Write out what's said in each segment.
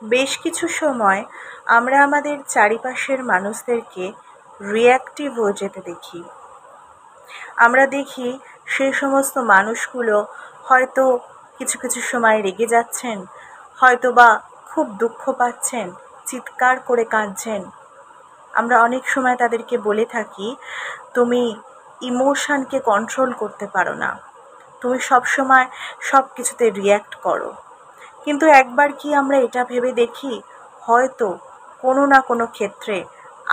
বেশ কিছু সময় আমরা আমাদের চারিপাশের মানুষদেরকে রিঅ্যাক্টিভ হয়ে যেতে দেখি। আমরা দেখি সেই সমস্ত মানুষগুলো হয়তো কিছু কিছু সময় রেগে যাচ্ছেন, হয়তো বা খুব দুঃখ পাচ্ছেন, চিৎকার করে কাঁদছেন। আমরা অনেক সময় তাদেরকে বলে থাকি, তুমি ইমোশনকে কন্ট্রোল করতে পারো না, তুমি সবসময় সব কিছুতে রিয়্যাক্ট করো। কিন্তু একবার কি আমরা এটা ভেবে দেখি, হয়তো কোনো না কোনো ক্ষেত্রে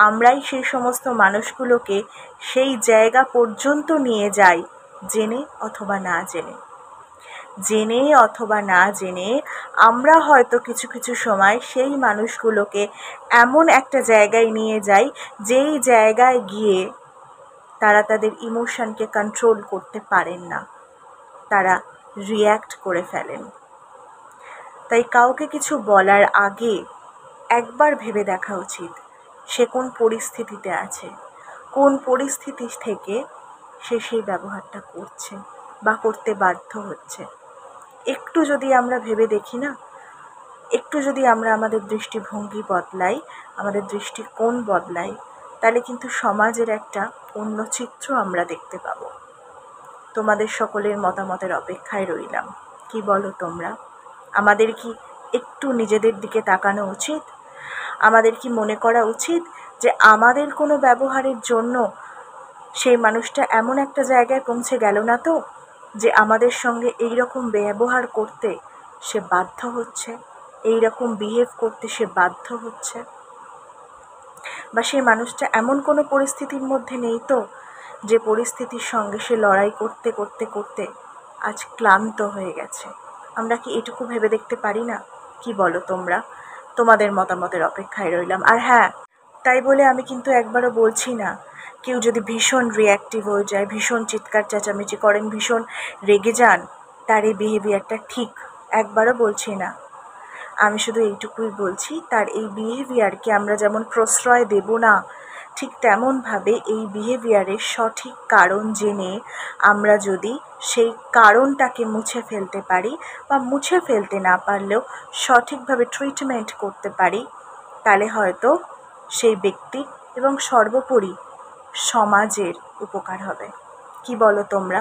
আমরাই সেই সমস্ত মানুষগুলোকে সেই জায়গা পর্যন্ত নিয়ে যাই, জেনে অথবা না জেনে। জেনে অথবা না জেনে আমরা হয়তো কিছু কিছু সময় সেই মানুষগুলোকে এমন একটা জায়গায় নিয়ে যাই, যেই জায়গায় গিয়ে তারা তাদের ইমোশনকে কন্ট্রোল করতে পারেন না, তারা রিয়্যাক্ট করে ফেলেন। তাই কাউকে কিছু বলার আগে একবার ভেবে দেখা উচিত সে কোন পরিস্থিতিতে আছে, কোন পরিস্থিতি থেকে সে সেই ব্যবহারটা করছে বা করতে বাধ্য হচ্ছে। একটু যদি আমরা ভেবে দেখি না, একটু যদি আমরা আমাদের দৃষ্টিভঙ্গি বদলাই, আমাদের দৃষ্টিকোণ বদলাই, তাহলে কিন্তু সমাজের একটা অন্য চিত্র আমরা দেখতে পাবো। তোমাদের সকলের মতামতের অপেক্ষায় রইলাম। কি বলো তোমরা? আমাদের কি একটু নিজেদের দিকে তাকানো উচিত? আমাদের কি মনে করা উচিত যে আমাদের কোনো ব্যবহারের জন্য সেই মানুষটা এমন একটা জায়গায় পৌঁছে গেল না তো, যে আমাদের সঙ্গে এই রকম ব্যবহার করতে সে বাধ্য হচ্ছে, এই রকম বিহেভ করতে সে বাধ্য হচ্ছে? বা সেই মানুষটা এমন কোনো পরিস্থিতির মধ্যে নেই তো, যে পরিস্থিতির সঙ্গে সে লড়াই করতে করতে করতে আজ ক্লান্ত হয়ে গেছে? আমরা কি এটুকু ভেবে দেখতে পারি না? কি বলো তোমরা? তোমাদের মতামতের অপেক্ষায় রইলাম। আর হ্যাঁ, তাই বলে আমি কিন্তু একবারও বলছি না কেউ যদি ভীষণ রিঅ্যাক্টিভ হয়ে যায়, ভীষণ চিৎকার চেঁচামেচি করেন, ভীষণ রেগে যান, তার এই বিহেভিয়ারটা ঠিক, একবারও বলছি না। আমি শুধু এইটুকুই বলছি, তার এই বিহেভিয়ারকে আমরা যেমন প্রশ্রয় দেব না, ঠিক তেমনভাবে এই বিহেভিয়ারের সঠিক কারণ জেনে আমরা যদি সেই কারণটাকে মুছে ফেলতে পারি, বা মুছে ফেলতে না পারলেও সঠিকভাবে ট্রিটমেন্ট করতে পারি, তাহলে হয়তো সেই ব্যক্তি এবং সর্বোপরি সমাজের উপকার হবে। কি বলো তোমরা?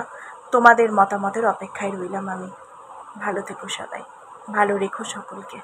তোমাদের মতামতের অপেক্ষায় রইলাম আমি। ভালো থেকো সবাই, ভালো রেখো সকলকে।